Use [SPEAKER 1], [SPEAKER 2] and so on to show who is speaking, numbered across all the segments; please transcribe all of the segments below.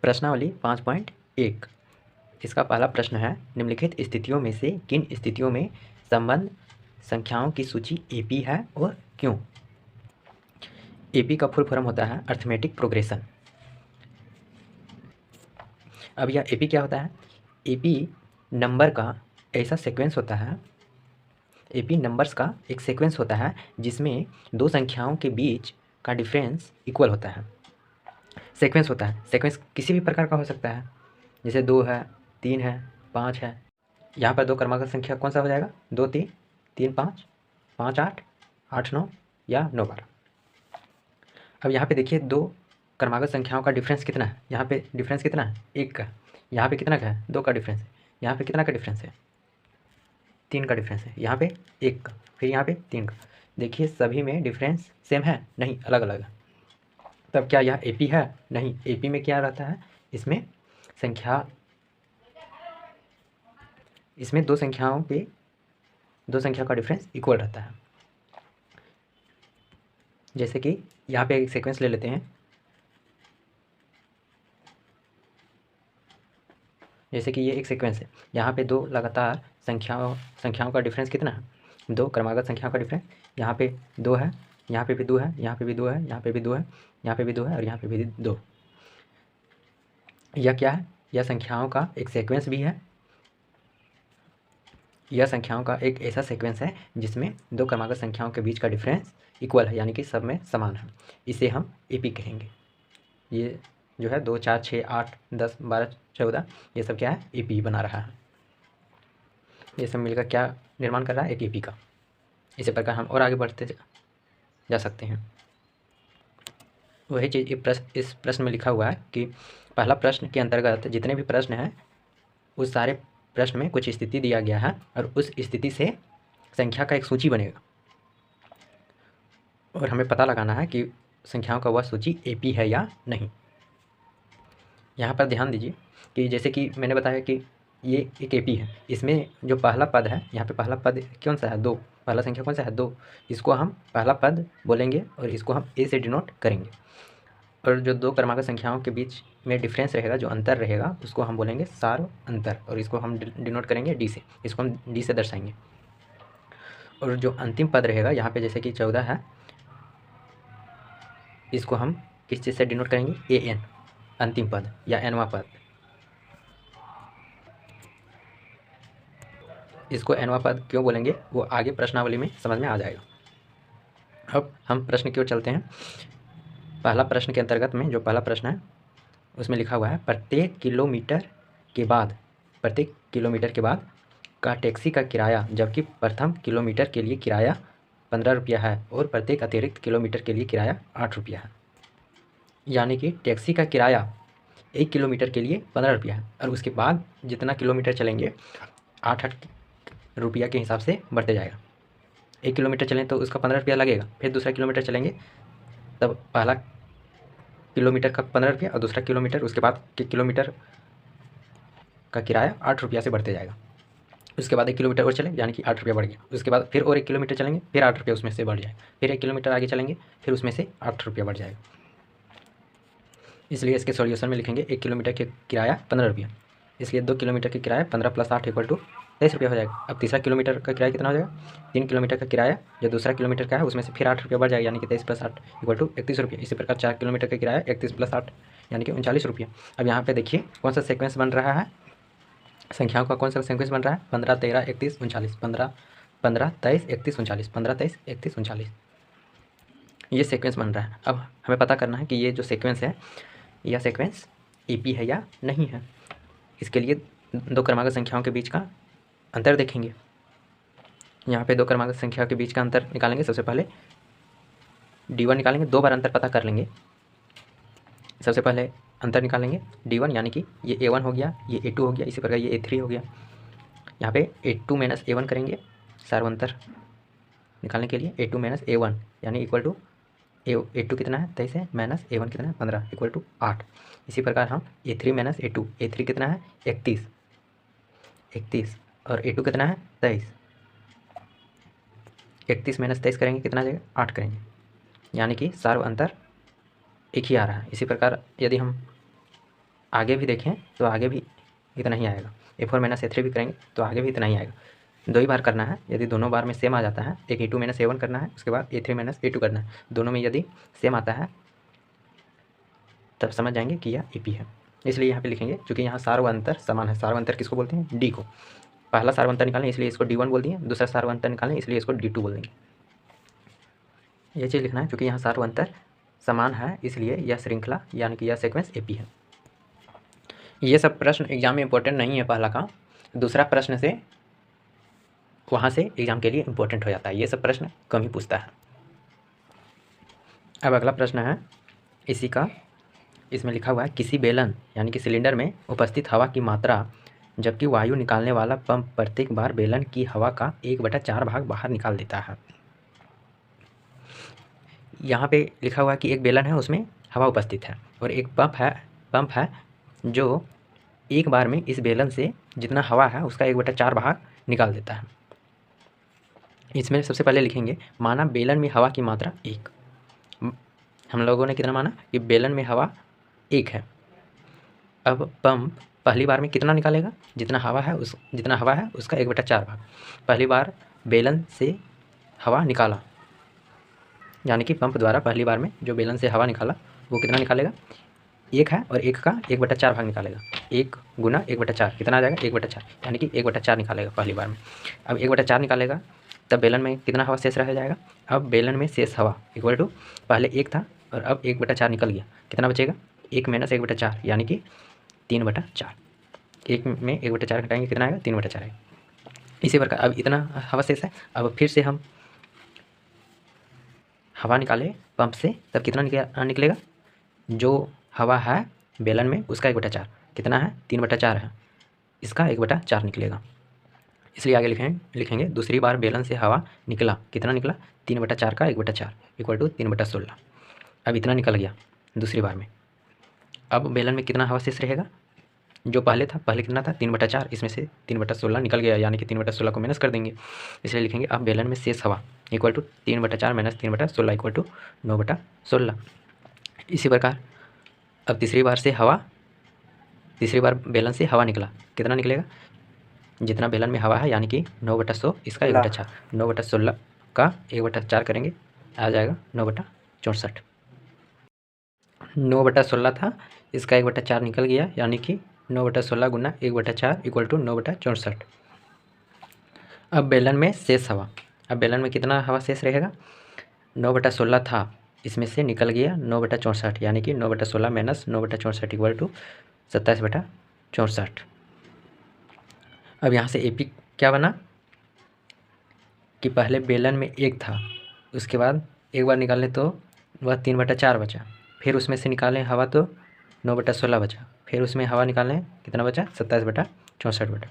[SPEAKER 1] प्रश्नावली 5.1 इसका पहला प्रश्न है, निम्नलिखित स्थितियों में से किन स्थितियों में संबंध संख्याओं की सूची एपी है और क्यों। एपी का फुल फॉर्म होता है अर्थमेटिक प्रोग्रेशन। अब यह एपी क्या होता है? एपी नंबर का ऐसा सीक्वेंस होता है, एपी नंबर्स का एक सीक्वेंस होता है जिसमें दो संख्याओं के बीच का डिफरेंस इक्वल होता है। सीक्वेंस होता है, सीक्वेंस किसी भी प्रकार का हो सकता है, जैसे 2 है, 3 है, 5 है। यहाँ पर दो क्रमांक संख्या कौन सा हो जाएगा? 2 3, 3 5, 5 8, 8 9 या 9 12। अब यहाँ पे देखिए दो क्रमांक संख्याओं का डिफरेंस कितना है? यहाँ पे डिफरेंस कितना है? 1 का। यहाँ पे कितना का है? 2 का डिफरेंस है। यहाँ पे कितना का डिफरेंस है? 3 का डिफरेंस है। यहाँ पे 1 का, फिर यहाँ पे 3 का। देखिए सभी में डिफरेंस सेम है? नहीं, अलग अलग है। तब क्या यह एपी है? नहीं। एपी में क्या रहता है? इसमें दो संख्याओं का डिफरेंस इक्वल रहता है। जैसे कि यहाँ पे एक सीक्वेंस ले लेते हैं, जैसे कि ये एक सीक्वेंस है। यहाँ पे दो लगातार संख्याओं का डिफरेंस कितना है? दो क्रमागत संख्याओं का डिफरेंस। यहाँ पे 2 है, यहाँ पे भी 2 है, यहाँ पे भी 2 है, यहाँ पे भी 2 है, यहाँ पे भी 2 है और यहाँ पे भी 2। यह क्या है? यह संख्याओं का एक सीक्वेंस भी है। यह संख्याओं का एक ऐसा सीक्वेंस है जिसमें दो क्रमागत संख्याओं के बीच का डिफरेंस इक्वल है, यानी कि सब में समान है। इसे हम एपी कहेंगे। ये जो है 2 4 6 8 10 12 14, ये सब क्या है? एपी बना रहा है। ये सब मिलकर क्या निर्माण कर रहा है? एक एपी का। इसी प्रकार हम और आगे बढ़ते जा सकते हैं। वही चीज़ इस प्रश्न में लिखा हुआ है कि पहला प्रश्न के अंतर्गत जितने भी प्रश्न हैं उस सारे प्रश्न में कुछ स्थिति दिया गया है और उस स्थिति से संख्या का एक सूची बनेगा और हमें पता लगाना है कि संख्याओं का वह सूची एपी है या नहीं। यहाँ पर ध्यान दीजिए कि जैसे कि मैंने बताया कि ये एक एपी है। इसमें जो पहला पद है, यहाँ पे पहला पद कौन सा है? 2। पहला संख्या कौन सा है? 2। इसको हम पहला पद बोलेंगे और इसको हम ए से डिनोट करेंगे। और जो दो क्रमांक संख्याओं के बीच में डिफरेंस रहेगा, जो अंतर रहेगा, उसको हम बोलेंगे सार्व अंतर और इसको हम डिनोट करेंगे डी से। इसको हम डी से दर्शाएंगे। और जो अंतिम पद रहेगा यहाँ पे जैसे कि 14 है, इसको हम किस चीज़ से डिनोट करेंगे? ए एन, अंतिम पद या एनवा पद। इसको एनवा पद क्यों बोलेंगे वो आगे प्रश्नावली में समझ में आ जाएगा। अब हम प्रश्न की ओर चलते हैं। पहला प्रश्न के अंतर्गत में जो पहला प्रश्न है उसमें लिखा हुआ है, प्रत्येक किलोमीटर के बाद का टैक्सी का किराया, जबकि प्रथम किलोमीटर के लिए किराया 15 रुपया है और प्रत्येक अतिरिक्त किलोमीटर के लिए किराया 8 रुपया है। यानी कि टैक्सी का किराया 1 किलोमीटर के लिए 15 रुपया है और उसके बाद जितना किलोमीटर चलेंगे 8 रुपया के हिसाब से बढ़ते जाएगा। 1 किलोमीटर चलें तो उसका 15 रुपया लगेगा, फिर दूसरा किलोमीटर चलेंगे तब पहला किलोमीटर का 15 रुपया और दूसरा किलोमीटर, उसके बाद के किलोमीटर का किराया 8 रुपया से बढ़ते जाएगा। उसके बाद 1 किलोमीटर और चले यानी कि 8 रुपया बढ़ गया। उसके बाद फिर और 1 किलोमीटर चलेंगे, फिर 8 रुपया उसमें से बढ़ जाएगा। फिर 1 किलोमीटर आगे चलेंगे, फिर उसमें से 8 रुपया बढ़ जाएगा। इसलिए इसके सॉल्यूशन में लिखेंगे 1 किलोमीटर के किराया 15 रुपया, इसलिए 2 किलोमीटर के किराया 15 + 8 = 23 रुपया हो जाएगा। अब तीसरा किलोमीटर का किराया कितना हो जाएगा? 3 किलोमीटर का किराया जो दूसरा किलोमीटर का है उसमें से फिर 8 रुपया बढ़ जाएगा, यानी कि 23 + 8 = 31 रुपया। इसी प्रकार 4 किलोमीटर का किराया 31 + 8 यानी कि 39 रुपया। अब यहाँ पे देखिए कौन सा सीक्वेंस बन रहा है, संख्याओं का कौन सा सीक्वेंस बन रहा है? 15 13 31 39, 15 15 23 31 39, 15 23 31 39, ये सीक्वेंस बन रहा है। अब हमें पता करना है कि ये जो सीक्वेंस है यह सीक्वेंस एपी है या नहीं है। इसके लिए दो क्रमांक संख्याओं के बीच का अंतर देखेंगे। यहाँ पे दो क्रमांक संख्या के बीच का अंतर निकालेंगे। सबसे पहले D1 निकालेंगे, 2 बार अंतर पता कर लेंगे। सबसे पहले अंतर निकालेंगे D1, यानी कि ये A1 हो गया, ये A2 हो गया, इसी प्रकार ये A3 हो गया। यहाँ पे A2 - A1 करेंगे सार्व अंतर निकालने के लिए। A2 - A1 यानी इक्वल टू A2 कितना है? 23 है, माइनस A1 कितना है? 15 = 8। इसी प्रकार हम A3 - A2, A3 कितना है? 31 और A2 कितना है? 23। 31 - 23 करेंगे कितना आ जाएगा? 8 करेंगे, यानी कि सार्व अंतर एक ही आ रहा है। इसी प्रकार यदि हम आगे भी देखें तो आगे भी इतना ही आएगा। A4 - A3 भी करेंगे तो आगे भी इतना ही आएगा। 2 ही बार करना है। यदि दोनों बार में सेम आ जाता है, एक A2 - A1 करना है, उसके बाद A3 - A2 करना है, दोनों में यदि सेम आता है तब समझ जाएंगे कि यह AP है। इसलिए यहाँ पे लिखेंगे, चूँकि यहाँ सार व अंतर समान है। सार व अंतर किसको बोलते हैं? D को। पहला सार व अंतर निकालें इसलिए इसको D1 बोल दिए, दूसरा सार व अंतर निकालें इसलिए इसको D2 बोल देंगे। ये चीज़ लिखना है, चूँकि यहाँ सार व अंतर समान है इसलिए यह श्रृंखला यानी कि यह सीक्वेंस AP है। ये सब प्रश्न एग्जाम में इंपॉर्टेंट नहीं है पहला का, दूसरा प्रश्न से वहाँ से एग्जाम के लिए इंपॉर्टेंट हो जाता है। ये सब प्रश्न कम ही पूछता है। अब अगला प्रश्न है इसी का, इसमें लिखा हुआ है किसी बेलन यानी कि सिलेंडर में उपस्थित हवा की मात्रा जबकि वायु निकालने वाला पंप प्रत्येक बार बेलन की हवा का 1/4 भाग बाहर निकाल देता है। यहाँ पे लिखा हुआ है कि एक बेलन है उसमें हवा उपस्थित है और एक पंप है जो एक बार में इस बेलन से जितना हवा है उसका 1/4 भाग निकाल देता है। इसमें सबसे पहले लिखेंगे माना बेलन में हवा की मात्रा 1। हम लोगों ने कितना माना कि बेलन में हवा 1 है। अब पंप पहली बार में कितना निकालेगा? जितना हवा है उसका 1/4 भाग। पहली बार बेलन से हवा निकाला यानी कि पंप द्वारा पहली बार में जो बेलन से हवा निकाला वो कितना निकालेगा? 1 है और 1 का 1/4 भाग निकालेगा। 1 × 1/4 कितना आ जाएगा? 1/4 यानी कि 1/4 निकालेगा पहली बार में। अब 1/4 निकालेगा तब बेलन में कितना हवा शेष रह जाएगा? अब बेलन में शेष हवा इक्वल टू पहले 1 था और अब 1/4 निकल गया, कितना बचेगा? 1 - 1/4 यानी कि 3/4। 1 में 1/4 घटाएंगे कितना आएगा? 3/4 आएगा। इसी प्रकार अब इतना हवा शेष है। अब फिर से हम हवा निकाले पंप से तब कितना निकलेगा? जो हवा है बेलन में उसका 1/4 कितना है? 3/4 है, इसका 1/4 निकलेगा। इसलिए आगे लिखेंगे दूसरी बार बेलन से हवा निकला, कितना निकला? 3/4 का 1/4 इक्वल टू 3/16। अब इतना निकल गया दूसरी बार में। अब बेलन में कितना हवा शेष रहेगा? जो पहले था, पहले कितना था? 3/4, इसमें से 3/16 निकल गया यानी कि 3/16 को माइनस कर देंगे। इसलिए लिखेंगे अब बेलन में शेष हवा इक्वल टू 3/4 - 3/16 इक्वल टू 9/16। इसी प्रकार अब तीसरी बार बेलन से हवा निकला, कितना निकलेगा? जितना बेलन में हवा है यानी कि 9/100 इसका 1/4, 9/16 का 1/4 करेंगे आ जाएगा 9/64। 9/16 था, इसका 1/4 निकल गया यानी कि 9/16 गुना 1/4 इक्वल टू 9/64। अब बेलन में शेष हवा, अब बेलन में कितना हवा शेष रहेगा? 9/16 था, इसमें से निकल गया 9/64 यानी कि 9/16 माइनस 9/64 इक्वल टू 27/64। अब यहाँ से AP क्या बना कि पहले बेलन में 1 था, उसके बाद एक बार निकालें तो वह 3/4 बचा, फिर उसमें से निकालें हवा तो 9/16 बचा, फिर उसमें हवा निकालें कितना बचा? 27/64 बटा।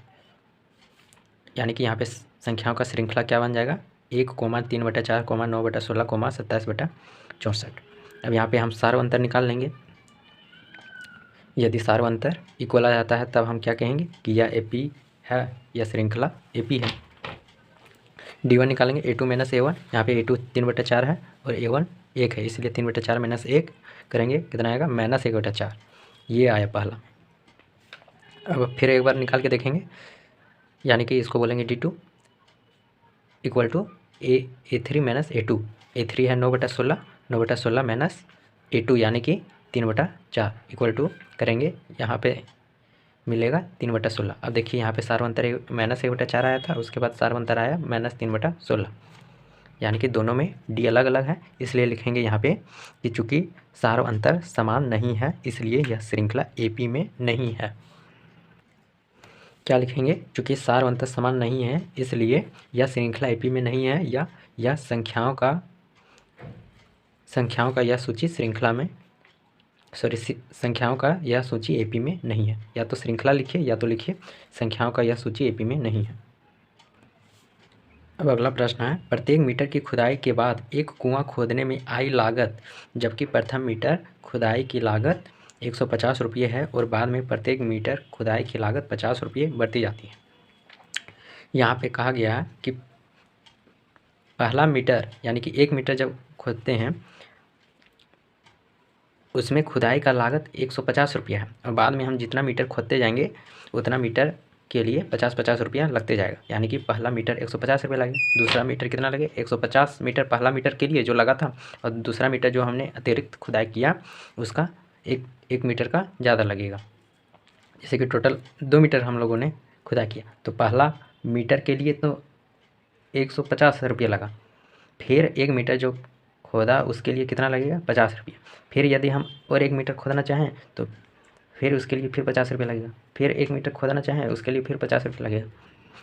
[SPEAKER 1] यानी कि यहाँ पे संख्याओं का श्रृंखला क्या बन जाएगा? 1, 3/4, 9/16, 27/64। अब यहाँ पे हम सार अंतर निकाल लेंगे। यदि सार अंतर इक्वल आ जाता है तब हम क्या कहेंगे कि यह AP है, यह श्रृंखला AP है। D1 निकालेंगे A2 - A1, यहाँ पे A2 3/4 है और A1 1 है, इसलिए 3/4 - 1 करेंगे कितना आएगा? -1/4। ये आया पहला। अब फिर एक बार निकाल के देखेंगे यानी कि इसको बोलेंगे D2 equal to A3 - A2। A3 है 9/16, 9/16 माइनस A2 यानी कि 3/4 इक्वल टू करेंगे यहाँ पे मिलेगा 3/16। अब देखिए यहाँ पे सार अंतर -1/4 आया था, उसके बाद सार अंतर आया -3/16 यानी कि दोनों में D अलग अलग है। इसलिए लिखेंगे यहाँ पे कि चूँकि सार अंतर समान नहीं है इसलिए यह श्रृंखला AP में नहीं है। क्या लिखेंगे? चूँकि सार अंतर समान नहीं है इसलिए यह श्रृंखला AP में नहीं है, या यह संख्याओं का यह सूची श्रृंखला में संख्याओं का यह सूची AP में नहीं है। या तो श्रृंखला लिखिए या तो लिखिए संख्याओं का यह सूची AP में नहीं है। अब अगला प्रश्न है प्रत्येक मीटर की खुदाई के बाद एक कुआं खोदने में आई लागत जबकि प्रथम मीटर खुदाई की लागत 150 रुपये है और बाद में प्रत्येक मीटर खुदाई की लागत 50 रुपये बढ़ती जाती है। यहाँ पे कहा गया है कि पहला मीटर यानी कि 1 मीटर जब खोदते हैं उसमें खुदाई का लागत 150 रुपया है और बाद में हम जितना मीटर खोदते जाएंगे उतना मीटर के लिए 50-50 रुपया लगते जाएगा, यानी कि पहला मीटर 150 रुपये लगे, दूसरा मीटर कितना लगे 150 मीटर पहला मीटर के लिए जो लगा था, और दूसरा मीटर जो हमने अतिरिक्त खुदाई किया उसका एक मीटर का ज़्यादा लगेगा। जैसे कि टोटल 2 मीटर हम लोगों ने खुदाई किया तो पहला मीटर के लिए तो 150 रुपये लगा, फिर 1 मीटर जो खोदा उसके लिए कितना लगेगा 50 रुपये, फिर यदि हम और 1 मीटर खोदना चाहें तो फिर उसके लिए फिर 50 रुपये लगेगा, फिर 1 मीटर खोदना चाहें उसके लिए फिर 50 रुपये लगेगा,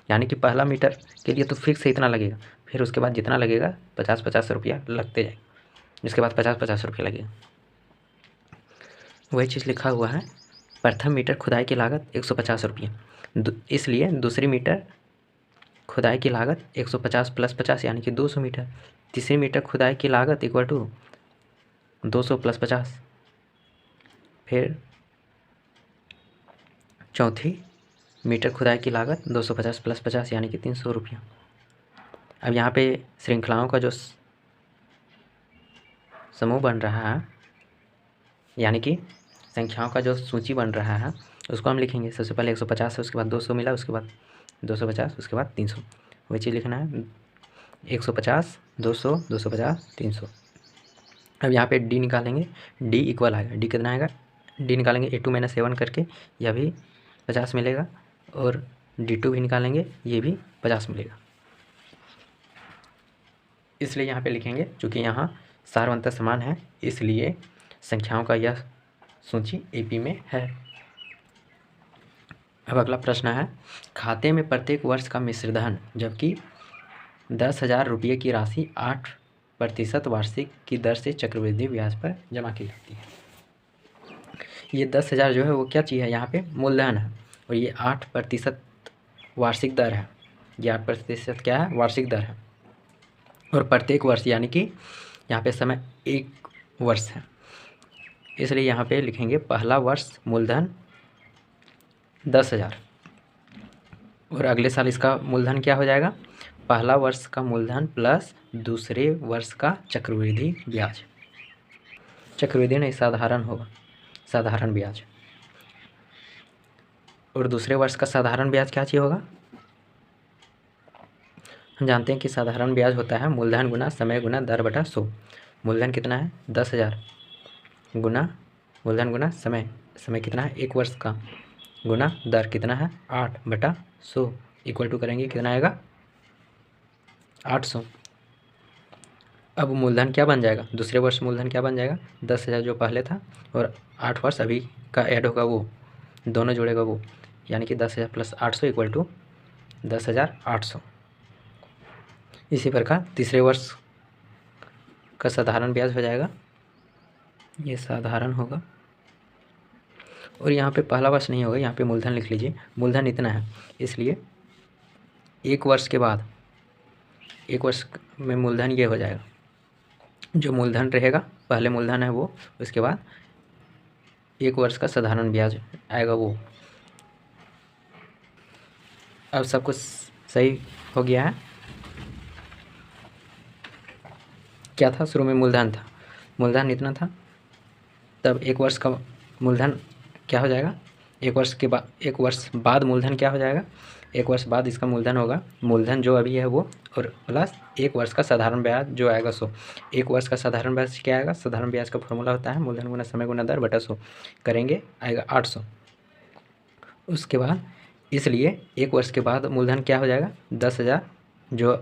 [SPEAKER 1] यानी कि पहला मीटर के लिए तो फिक्स है इतना लगेगा, फिर उसके बाद जितना लगेगा 50-50 रुपया लगते जाएगा, जिसके बाद 50-50 रुपये लगेगा। वही चीज़ लिखा हुआ है, प्रथम मीटर खुदाई की लागत 150 रुपये, इसलिए दूसरी मीटर खुदाई की लागत 150 + 50 यानी कि 200 मीटर, तीसरी मीटर खुदाई की लागत इक्वल टू 200 + 50, फिर चौथी मीटर खुदाई की लागत 250 + 50 यानी कि 300 रुपया। अब यहाँ पे श्रृंखलाओं का जो समूह बन रहा है, यानी कि संख्याओं का जो सूची बन रहा है उसको हम लिखेंगे। सबसे पहले 150 है, उसके बाद 200 मिला, उसके बाद 250, उसके बाद 300, वही चीज़ लिखना है 150, 200, 250, 300। अब यहाँ पे डी निकालेंगे, डी इक्वल आएगा, डी कितना आएगा, डी निकालेंगे A2 - A1 करके, यह भी 50 मिलेगा, और D2 भी निकालेंगे, ये भी 50 मिलेगा। इसलिए यहाँ पे लिखेंगे, चूँकि यहाँ सार अंतर समान है इसलिए संख्याओं का यह सूची AP में है। अब अगला प्रश्न है, खाते में प्रत्येक वर्ष का मिश्र धन जबकि 10,000 रुपये की राशि 8% वार्षिक की दर से चक्रवृद्धि ब्याज पर जमा की जाती है। ये 10,000 जो है वो क्या चीज़ है, यहाँ पे मूलधन है, और ये 8% वार्षिक दर है, ये 8% क्या है, वार्षिक दर है, और प्रत्येक वर्ष यानी कि यहाँ पे समय 1 वर्ष है, इसलिए यहाँ पे लिखेंगे पहला वर्ष मूलधन 10,000, और अगले साल इसका मूलधन क्या हो जाएगा, पहला वर्ष का मूलधन प्लस दूसरे वर्ष का चक्रवृद्धि ब्याज, चक्रवृद्धि नहीं साधारण होगा, साधारण ब्याज, और दूसरे वर्ष का साधारण ब्याज क्या चीज़ होगा, हम जानते हैं कि साधारण ब्याज होता है मूलधन गुना समय गुना दर बटा 100। मूलधन कितना है 10,000 गुना मूलधन गुना समय, समय कितना है 1 वर्ष का, गुना दर कितना है 8/100 इक्वल टू करेंगे कितना आएगा 800। अब मूलधन क्या बन जाएगा, दूसरे वर्ष मूलधन क्या बन जाएगा 10,000 जो पहले था, और 8 वर्ष अभी का ऐड होगा वो दोनों जोड़ेगा वो, यानी कि 10,000 + 800 इक्वल टू 10,800। इसी प्रकार तीसरे वर्ष का साधारण ब्याज हो जाएगा, ये साधारण होगा, और यहाँ पे पहला वर्ष नहीं होगा, यहाँ पे मूलधन लिख लीजिए, मूलधन इतना है, इसलिए 1 वर्ष के बाद 1 वर्ष में मूलधन ये हो जाएगा, जो मूलधन रहेगा पहले मूलधन है वो, उसके बाद 1 वर्ष का साधारण ब्याज आएगा वो। अब सब कुछ सही हो गया है। क्या था, शुरू में मूलधन था, मूलधन इतना था, तब 1 वर्ष का मूलधन क्या हो जाएगा, 1 वर्ष के बाद 1 वर्ष बाद मूलधन क्या हो जाएगा, 1 वर्ष बाद इसका मूलधन होगा, मूलधन जो अभी है वो, और प्लस 1 वर्ष का साधारण ब्याज जो आएगा 100। 1 वर्ष का साधारण ब्याज क्या आएगा, साधारण ब्याज का फॉर्मूला होता है मूलधन गुना समय गुना दर बटा 100, करेंगे आएगा 800। उसके बाद इसलिए 1 वर्ष के बाद मूलधन क्या हो जाएगा 10,000 जो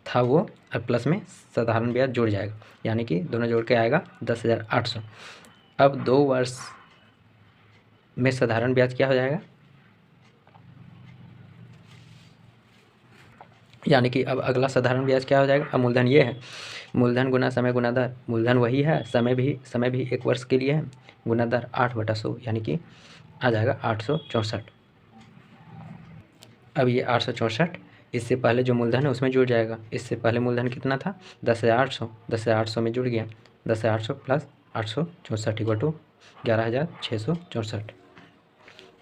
[SPEAKER 1] था वो, और प्लस में साधारण ब्याज जुड़ जाएगा, यानी कि दोनों जोड़ के आएगा 10,800। अब 2 वर्ष में साधारण ब्याज क्या हो जाएगा, यानी कि अब अगला साधारण ब्याज क्या हो जाएगा, अब मूलधन ये है, मूलधन गुना समय गुना दर, मूलधन वही है, समय भी 1 वर्ष के लिए है, गुना दर 8/100 यानी कि आ जाएगा 864। अब ये 864 इससे पहले जो मूलधन है उसमें जुड़ जाएगा, इससे पहले मूलधन कितना था 10,800, 10,800 में जुड़ गया, 10,800 + 864 इक्वल टू 11,664।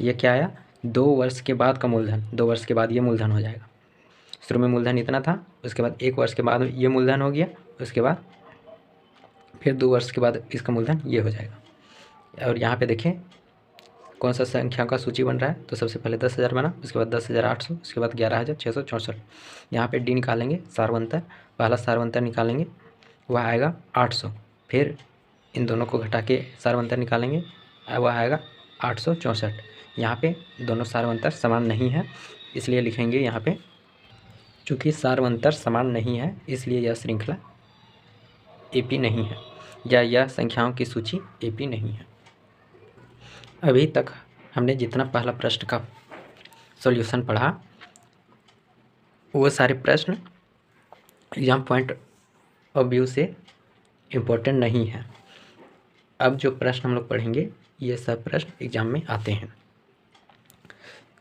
[SPEAKER 1] ये क्या आया, 2 वर्ष के बाद का मूलधन, 2 वर्ष के बाद ये मूलधन हो जाएगा, शुरू में मूलधन इतना था, उसके बाद 1 वर्ष के बाद ये मूलधन हो गया, उसके बाद फिर 2 वर्ष के बाद इसका मूलधन ये हो जाएगा। और यहाँ पे देखें कौन सा संख्या का सूची बन रहा है। तो सबसे पहले 10,000 बना, उसके बाद 10,800, उसके बाद 11,664। यहाँ पे डी निकालेंगे सार्वंतर, पहला सार्वंतर निकालेंगे वह आएगा 800। फिर इन दोनों को घटा के सार्वंतर निकालेंगे वह आएगा 864। यहाँ पे दोनों सार्वंतर समान नहीं है, इसलिए लिखेंगे यहाँ पे चूँकि सार्वंतर समान नहीं है इसलिए यह श्रृंखला एपी नहीं है, या यह संख्याओं की सूची एपी नहीं है। अभी तक हमने जितना पहला प्रश्न का सॉल्यूशन पढ़ा वो सारे प्रश्न एग्जाम पॉइंट ऑफ व्यू से इम्पोर्टेंट नहीं है। अब जो प्रश्न हम लोग पढ़ेंगे ये सब प्रश्न एग्जाम में आते हैं।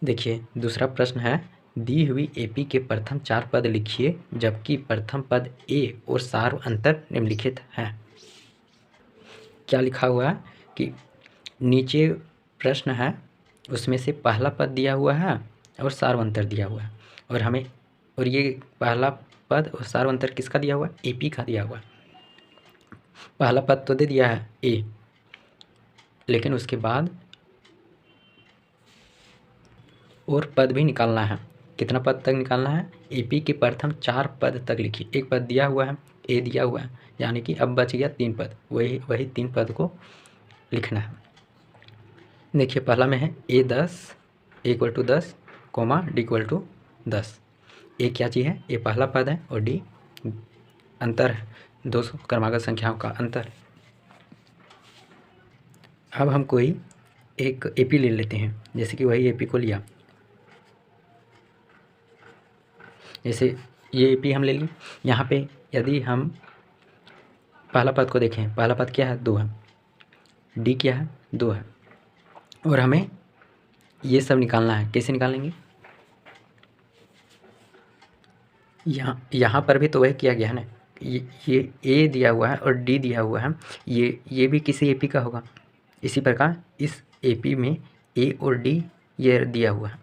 [SPEAKER 1] देखिए दूसरा प्रश्न है, दी हुई एपी के प्रथम 4 पद लिखिए जबकि प्रथम पद ए और सार्व अंतर निम्नलिखित हैं। क्या लिखा हुआ है कि नीचे प्रश्न है उसमें से पहला पद दिया हुआ है और सार्व अंतर दिया हुआ है, और ये पहला पद और सार्व अंतर किसका दिया हुआ है? एपी का दिया हुआ है। पहला पद तो दे दिया है ए, लेकिन उसके बाद और पद भी निकालना है। कितना पद तक निकालना है? एपी के प्रथम 4 पद तक लिखिए। एक पद दिया हुआ है, ए दिया हुआ है, यानी कि अब बच गया 3 पद, वही 3 पद को लिखना है। देखिए पहला में है A 10 equal to 10 comma D equal to 10। A क्या चीज़ है? ए पहला पद है और डी अंतर है, 2 क्रमागत संख्याओं का अंतर। अब हम कोई एक एपी ले लेते हैं, जैसे कि वही एपी को लिया, जैसे ये एपी हम ले ली। यहाँ पे यदि हम पहला पद को देखें, पहला पद क्या है? 2 है, डी क्या है? 2 है, और हमें ये सब निकालना है। कैसे निकालेंगे? यहाँ पर भी तो वही किया गया है ना, ये ए दिया हुआ है और डी दिया हुआ है, ये भी किसी एपी का होगा। इसी प्रकार इस एपी में ए और डी ये दिया हुआ है,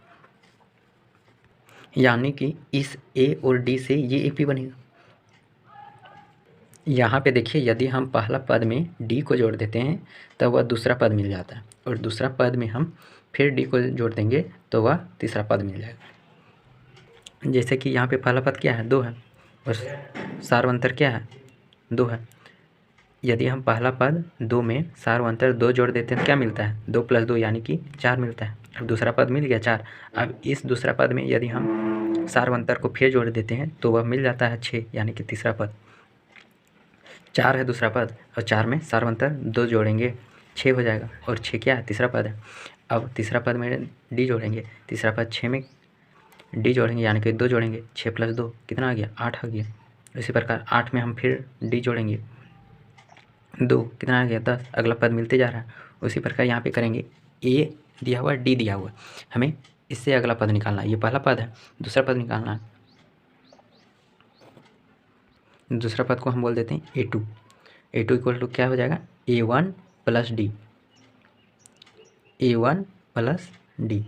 [SPEAKER 1] यानी कि इस ए और डी से ये एपी बनेगा। यहाँ पे देखिए यदि हम पहला पद में डी को जोड़ देते हैं तब वह दूसरा पद मिल जाता है, और दूसरा पद में हम फिर डी को जोड़ देंगे तो वह तीसरा पद मिल जाएगा। जैसे कि यहाँ पे पहला पद क्या है? 2 है, और सार्व अंतर क्या है? 2 है। यदि हम पहला पद 2 में सार्व अंतर 2 जोड़ देते हैं तो क्या मिलता है? 2 + 2 यानी कि 4 मिलता है। अब दूसरा पद मिल गया 4। अब इस दूसरा पद में यदि हम सार्व अंतर को फिर जोड़ देते हैं तो वह मिल जाता है 6, यानी कि तीसरा पद। 4 है दूसरा पद, और 4 में सार्व अंतर 2 जोड़ेंगे 6 हो जाएगा, और 6 क्या है? तीसरा पद है। अब तीसरा पद में डी जोड़ेंगे, तीसरा पद 6 में डी जोड़ेंगे यानी कि 2 जोड़ेंगे, 6 + 2 कितना आ गया? 8 आ गया। इसी प्रकार 8 में हम फिर डी जोड़ेंगे, 2 कितना आ गया? 10। अगला पद मिलते जा रहा है। उसी प्रकार यहाँ पे करेंगे, ए दिया हुआ, डी दिया हुआ, हमें इससे अगला पद निकालना है। ये पहला पद है, दूसरा पद निकालना है। दूसरा पद को हम बोल देते हैं A2। A2 इक्वल टू क्या हो जाएगा? A1 + D, A1 + D।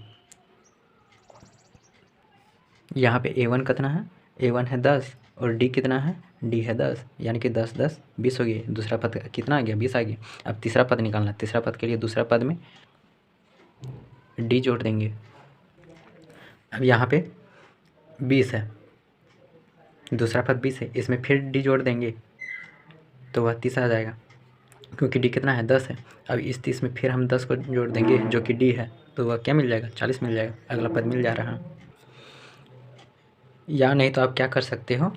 [SPEAKER 1] यहाँ पे A1 कितना है? A1 है 10, और D कितना है? D है 10, यानी कि 10 + 10 = 20 हो गया। दूसरा पद कितना आ गया? 20 आ गया। अब तीसरा पद निकालना है। तीसरा पद के लिए दूसरा पद में D जोड़ देंगे। अब यहाँ पे 20 है, दूसरा पद 20 है, इसमें फिर डी जोड़ देंगे तो वह 30 आ जाएगा, क्योंकि डी कितना है? 10 है। अब इस 30 में फिर हम 10 को जोड़ देंगे जो कि डी है, तो वह क्या मिल जाएगा? 40 मिल जाएगा। अगला पद मिल जा रहा है। या नहीं तो आप क्या कर सकते हो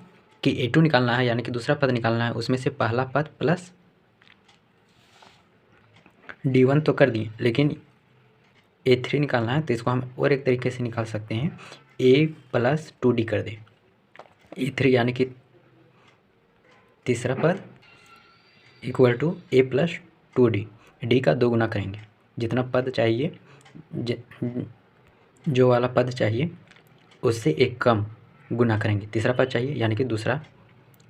[SPEAKER 1] कि A2 निकालना है, यानी कि दूसरा पद निकालना है, उसमें से पहला पद प्लस D1 तो कर दिए, लेकिन A3 निकालना है, तो इसको हम और एक तरीके से निकाल सकते हैं। A + 2D कर दें, A3 यानी कि तीसरा पद equal to A + 2D। D का 2 गुना करेंगे, जितना पद चाहिए, जो वाला पद चाहिए उससे एक कम गुना करेंगे। तीसरा पद चाहिए यानी कि दूसरा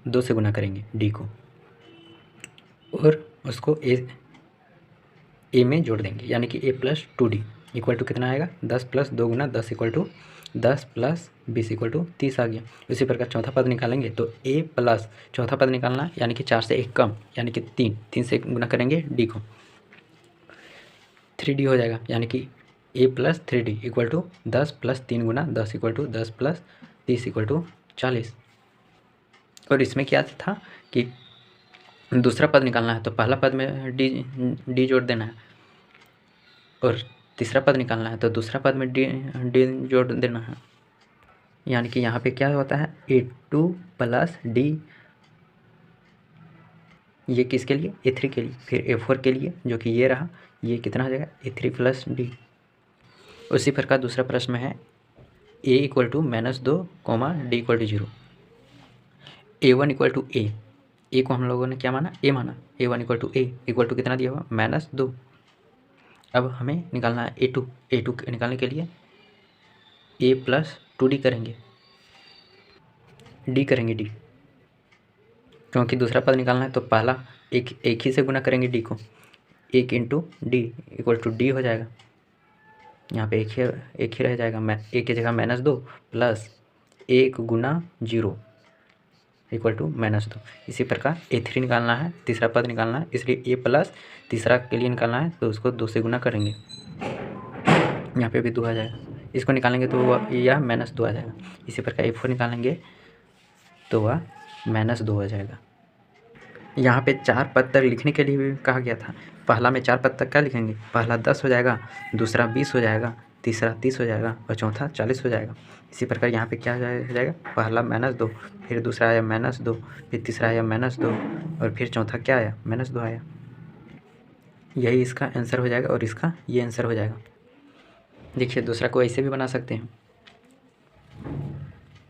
[SPEAKER 1] 2 से गुना करेंगे डी को, और उसको ए में जोड़ देंगे, यानी कि A + 2D इक्वल टू कितना आएगा? 10 + 2 × 10 = 10 + 20 = 30 आ गया। इसी प्रकार चौथा पद निकालेंगे तो A + चौथा पद निकालना है, यानी कि 4 से एक कम, यानी कि 3 से गुना करेंगे डी को। 3D हो जाएगा, यानी कि a plus 3D equal to 10 plus 3 गुना 10 equal to 10 plus 30 equal to 40। और इसमें क्या था कि दूसरा पद निकालना है तो पहला पद में डी जोड़ देना है, और तीसरा पद निकालना है तो दूसरा पद में डी जोड़ देना है। यानी कि यहाँ पे क्या होता है A2 प्लस डी, ये किसके लिए A3 के लिए, फिर A4 के लिए जो कि ये रहा, ये कितना हो जाएगा A3 प्लस डी। उसी प्रकार दूसरा प्रश्न में है a equal to -2 comma D equal to 0। A1 equal to A को हम लोगों ने क्या माना, a माना। A1 equal to A equal to कितना दिया हुआ -2। अब हमें निकालना है A2 निकालने के लिए a प्लस 2d करेंगे, डी, क्योंकि दूसरा पद निकालना है तो पहला एक ही से गुना करेंगे डी को, 1 into D equal to D हो जाएगा। यहाँ पे एक ही रह जाएगा, एक की जगह -2 प्लस 1 गुना 0 इक्वल टू -2। इसी प्रकार A3 निकालना है, तीसरा पद निकालना है, इसलिए a प्लस तीसरा के लिए निकालना है तो उसको 2 से गुना करेंगे, यहाँ पे भी 2 आ जाएगा। इसको निकालेंगे तो यह -2 आ जाएगा। इसी प्रकार A4 निकालेंगे तो वह -2 हो जाएगा। यहाँ पे 4 पद तक लिखने के लिए भी कहा गया था। पहला में 4 पद तक क्या लिखेंगे, पहला 10 हो जाएगा, दूसरा 20 हो जाएगा, तीसरा 30 हो जाएगा और चौथा 40 हो जाएगा। इसी प्रकार यहाँ पे क्या हो जाएगा, पहला -2, फिर दूसरा आया -2, फिर तीसरा आया -2 और फिर चौथा क्या आया -2 आया। यही इसका आंसर हो जाएगा और इसका ये आंसर हो जाएगा। देखिए दूसरा को ऐसे भी बना सकते हैं,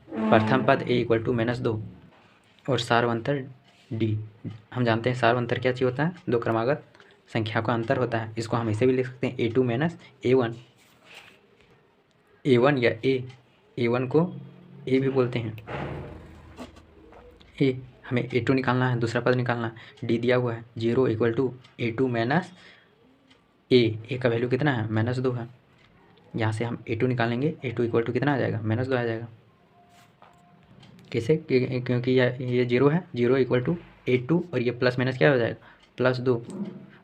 [SPEAKER 1] प्रथम पद a इक्वल टू -2 और सार्वंतर डी। हम जानते हैं सार्वंतर क्या चीज़ होता है, दो क्रमागत संख्या का अंतर होता है। इसको हम ऐसे भी लिख सकते हैं A2 माइनस A1 या A1 को A भी बोलते हैं। हमें A2 निकालना है, दूसरा पद निकालना है, D दिया हुआ है 0 equal to A2 minus A का वैल्यू कितना है -2 है। यहाँ से हम A2 निकालेंगे, A2 इक्वल टू कितना आ जाएगा -2 आ जाएगा। कैसे, क्योंकि ये 0 है, 0 इक्वल टू A2 और ये प्लस माइनस क्या हो जाएगा +2।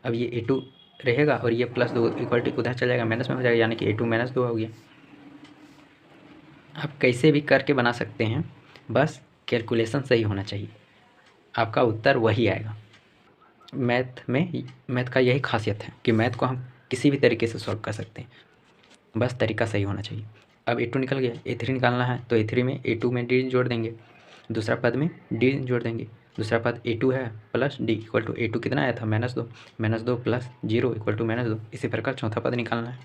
[SPEAKER 1] अब ये A2 रहेगा और ये +2 इक्वल टू उधर चल जाएगा, माइनस में हो जाएगा, यानी कि A2 -2 हो गया। आप कैसे भी करके बना सकते हैं, बस कैलकुलेशन सही होना चाहिए, आपका उत्तर वही आएगा। मैथ का यही खासियत है कि मैथ को हम किसी भी तरीके से सॉल्व कर सकते हैं, बस तरीका सही होना चाहिए। अब A2 निकल गया, A3 निकालना है तो A3 में A2 में D जोड़ देंगे, दूसरा पद में D जोड़ देंगे। दूसरा पद A2 है plus D equal to A2 कितना आया था -2 प्लस 0 इक्वल टू -2। इसी प्रकार चौथा पद निकालना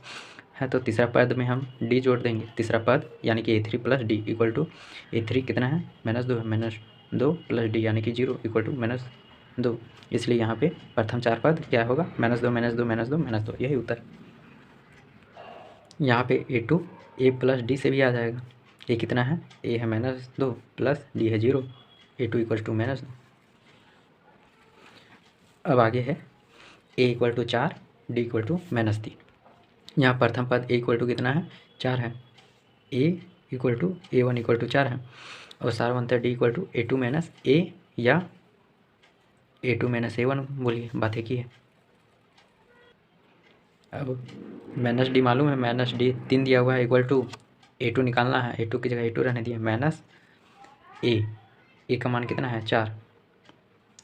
[SPEAKER 1] है तो तीसरा पद में हम D जोड़ देंगे, तीसरा पद यानी कि A3 plus D equal to A3 कितना है -2 प्लस D यानी कि 0 इक्वल टू -2। इसलिए यहाँ पे प्रथम 4 पद क्या होगा -2 यही उत्तर। यहाँ पे A2 A प्लस D से भी आ जाएगा। A कितना है, A है -2 प्लस D है 0, A2 इक्वल टू -2। अब आगे है A equal to 4 D equal to -3। यहाँ प्रथम पद A इक्वल टू कितना है 4 है, A equal to A1 equal to 4 है और सार्वंतर D equal to A2 minus A या A2 माइनस A1 बोलिए, बात एक ही है। अब -D मालूम है, -D 3 दिया हुआ है इक्वल टू A2 निकालना है, A2 की जगह A2 रहने दिया माइनस A का मान कितना है 4,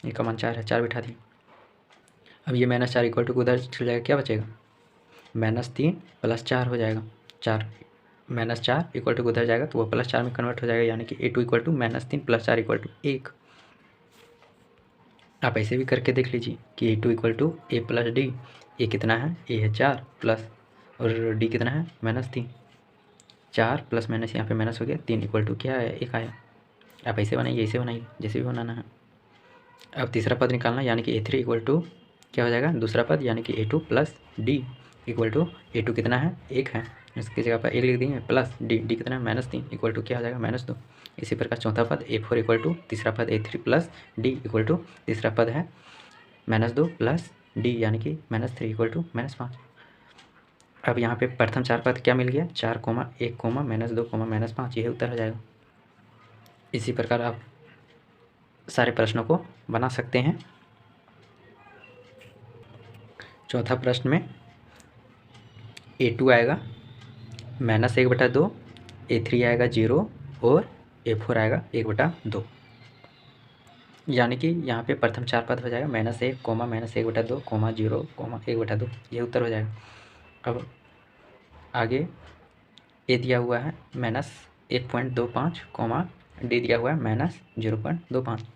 [SPEAKER 1] A का मान 4 है, 4 बिठा दिए। अब ये -4 इक्वल टू उधर चल जाएगा, क्या बचेगा -3 प्लस 4 हो जाएगा, 4 -4 इक्वल टू उधर जाएगा तो वो +4 में कन्वर्ट हो जाएगा, यानी कि A2 equal to -3 plus 4 equal to 1। आप ऐसे भी करके देख लीजिए कि A2 equal to A plus D, A कितना है A है 4 प्लस और D कितना है -3, 4 प्लस माइनस यहाँ पे माइनस हो गया, 3 इक्वल टू क्या है 1 आया। आप ऐसे बनाइए, ऐसे बनाइए, जैसे भी बनाना है। अब तीसरा पद निकालना, यानी कि A3 इक्वल टू क्या हो जाएगा दूसरा पद, यानी कि A2 plus D equal to A2 कितना है 1 है, इसकी जगह पर 1 लिख देंगे प्लस D कितना है -3 इक्वल टू क्या हो जाएगा -2। इसी प्रकार चौथा पद A4 इक्वल टू तीसरा पद A3 plus D equal to तीसरा पद है -2 प्लस D यानी कि -3 इक्वल टू -5। अब यहाँ पे प्रथम 4 पद क्या मिल गया 4, 1, -2, -5, यही उत्तर हो जाएगा। इसी प्रकार आप सारे प्रश्नों को बना सकते हैं। चौथा प्रश्न में A2 आएगा -1/2, A3 आएगा 0 और A4 आएगा 1/2। यानी कि यहाँ पे प्रथम 4 पद हो जाएगा -1, -1/2, 0, 1/2, ये उत्तर हो जाएगा। अब आगे ए दिया हुआ है -1.25, डी दिया हुआ है -0.25।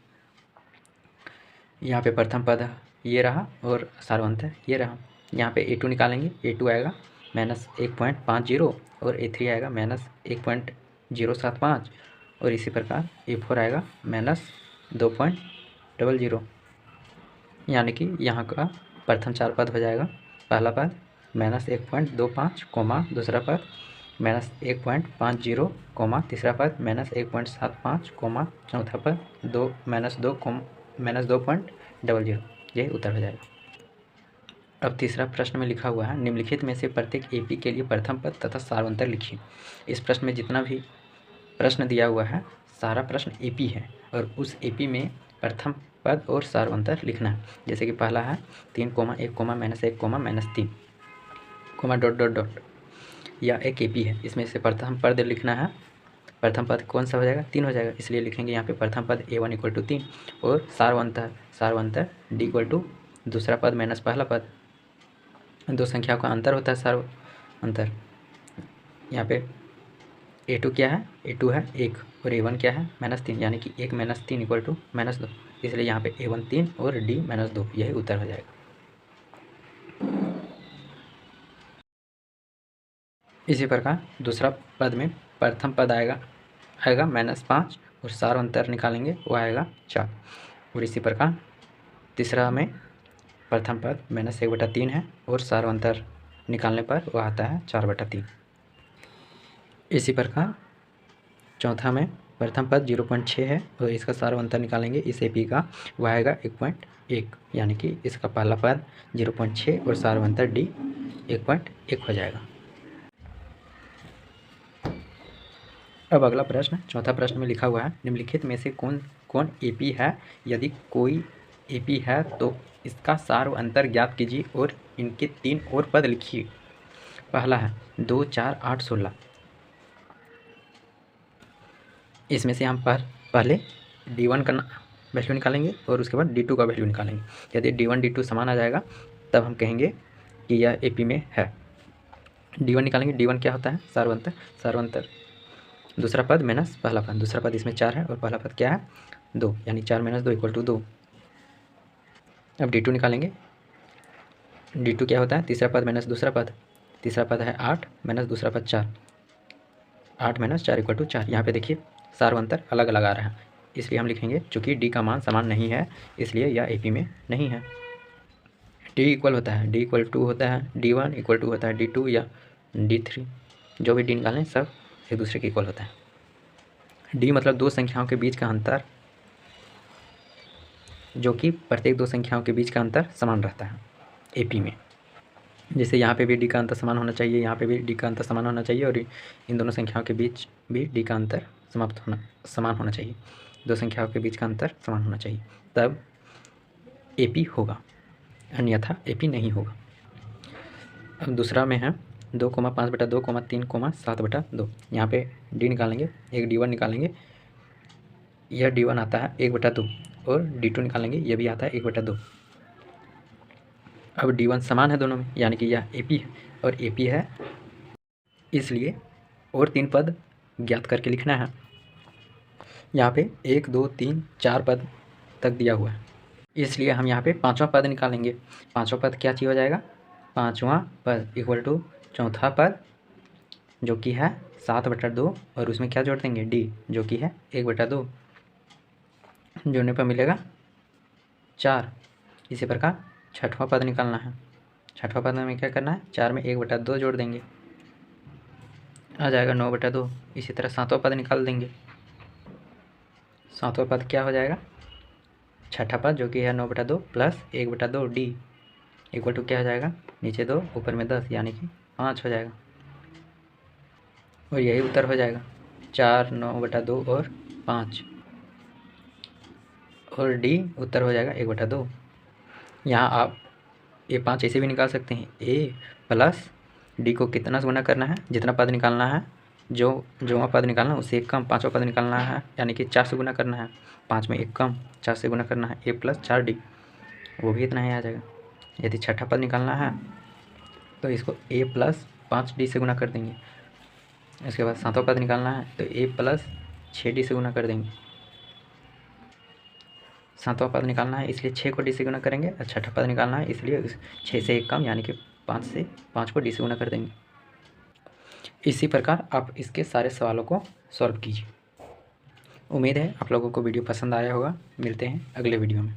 [SPEAKER 1] यहाँ पे प्रथम पद ये रहा और सारवंत ये रहा। यहाँ पे A2 निकालेंगे, A2 आएगा -1.50 और A3 आएगा -1.075 और इसी प्रकार A4 आएगा -2.00। यानी कि यहाँ का प्रथम 4 पद हो जाएगा। पहला पद -1.25, दूसरा पद -1.50, तीसरा पद -1.75, चौथा पद -2.00। यही उत्तर हो जाएगा। अब तीसरा प्रश्न में लिखा हुआ है निम्नलिखित में से प्रत्येक AP के लिए प्रथम पद तथा सारवंतर लिखिए। इस प्रश्न में जितना भी प्रश्न दिया हुआ है सारा प्रश्न AP है और उस AP में प्रथम पद और सारवंतर लिखना है। जैसे कि पहला है 3, 1, -1, -3, ... यह एक AP है। इसमें से प्रथम पद लिखना है। प्रथम पद कौन सा हो जाएगा? 3 हो जाएगा, इसलिए लिखेंगे यहाँ पे प्रथम पद A1 = 3 और सारवंतर D = दूसरा पद माइनस पहला पद। दो संख्याओं का अंतर होता है सारवंतर। यहाँ पे A2 क्या है? A2 है 1 और A1 क्या है? -3, यानी कि 1 - 3 = -2, इसलिए यहाँ पे A1 3 और D -2, यही उत्तर हो जाएगा। इसी प्रकार दूसरा पद में प्रथम पद आएगा -5 और सारवंतर निकालेंगे वो आएगा 4। और इसी प्रकार तीसरा में प्रथम पद -1/3 है और सारवंतर निकालने पर वह आता है 4/3। इसी प्रकार चौथा में प्रथम पद 0.6 है और इसका सारवंतर निकालेंगे इस AP का, वह आएगा 1.1, यानी कि इसका पहला पद 0.6 और सारवंतर D 1.1 हो जाएगा। अब अगला प्रश्न, चौथा प्रश्न में लिखा हुआ है निम्नलिखित में से कौन कौन AP है? यदि कोई AP है तो इसका सारवंतर ज्ञात कीजिए और इनके 3 और पद लिखिए। पहला है 2, 4, 8, 16। इसमें से हम पहले D1 का वैल्यू निकालेंगे और उसके बाद D2 का वैल्यू निकालेंगे। यदि D1 D2 समान आ जाएगा तब हम कहेंगे कि यह AP में है। D1 निकालेंगे। D1 क्या होता है? सारवंतर दूसरा पद माइनस पहला पद। दूसरा पद इसमें 4 है और पहला पद क्या है? 2, यानी 4 - 2 = 2। अब D2 निकालेंगे। D2 क्या होता है? तीसरा पद माइनस दूसरा पद। तीसरा पद है 8 माइनस दूसरा पद 4, 8 - 4 = 4। यहाँ पे देखिए सारवंतर अलग अलग आ रहा है, इसलिए हम लिखेंगे चूँकि D का मान समान नहीं है इसलिए यह AP में नहीं है। D इक्वल होता है D होता है D1 = होता है D2 या D3, जो भी D निकालें सब एक दूसरे के इक्वल होता है। D मतलब दो संख्याओं के बीच का अंतर, जो कि प्रत्येक दो संख्याओं के बीच का अंतर समान रहता है AP में। जैसे यहाँ पे भी D का अंतर समान होना चाहिए, यहाँ पे भी D का अंतर समान होना चाहिए और इन दोनों संख्याओं के बीच भी D का अंतर समान होना चाहिए। दो संख्याओं के बीच का अंतर समान होना चाहिए, तब AP होगा, अन्यथा AP नहीं होगा। अब दूसरा में है 2, 5/2, 3, 7/2। यहाँ पे D निकालेंगे, एक D1 निकालेंगे, यह D1 आता है 1/2 और D2 निकालेंगे, यह भी आता है 1/2। अब D1 समान है दोनों में, यानी कि यह AP है और AP है, इसलिए और 3 पद ज्ञात करके लिखना है। यहाँ पे 1, 2, 3, 4 पद तक दिया हुआ है, इसलिए हम यहाँ पे 5वां पद निकालेंगे। 5वां पद क्या चीज़ हो जाएगा? 5वां पद = चौथा पद जो कि है 7/2 और उसमें क्या जोड़ देंगे? D, जो कि है 1/2। जोड़ने पर मिलेगा 4। इसी प्रकार 6वां पद निकालना है। 6वां पद में क्या करना है? 4 में 1/2 जोड़ देंगे, आ जाएगा 9/2। इसी तरह 7वां पद निकाल देंगे। 7वां पद क्या हो जाएगा? 6ठा पद जो कि है 9/2 प्लस 1/2 D = क्या हो जाएगा? नीचे 2 ऊपर में 10, यानी कि 5 हो जाएगा और यही उत्तर हो जाएगा। 4, 9/2 और 5 और D उत्तर हो जाएगा 1/2। यहाँ आप ये 5 ऐसे भी निकाल सकते हैं, A + डी को कितना से गुना करना है, जितना पद निकालना है, जो पद निकालना है उससे एक कम 5वां पद निकालना है, यानी कि 4 से गुना करना है। 5 में एक कम 4 से गुना करना है, a + 4d, वो भी इतना ही आ जाएगा। यदि छठा पद निकालना है तो इसको a + 5d से गुना कर देंगे। इसके बाद 7वां पद निकालना है तो a + 6d से गुना कर देंगे। 7वां पद निकालना है इसलिए 6 को d से गुना करेंगे, और छठा पद निकालना है इसलिए 6 से एक कम यानी कि 5 को d से गुना कर देंगे। इसी प्रकार आप इसके सारे सवालों को सॉल्व कीजिए। उम्मीद है आप लोगों को वीडियो पसंद आया होगा। मिलते हैं अगले वीडियो में।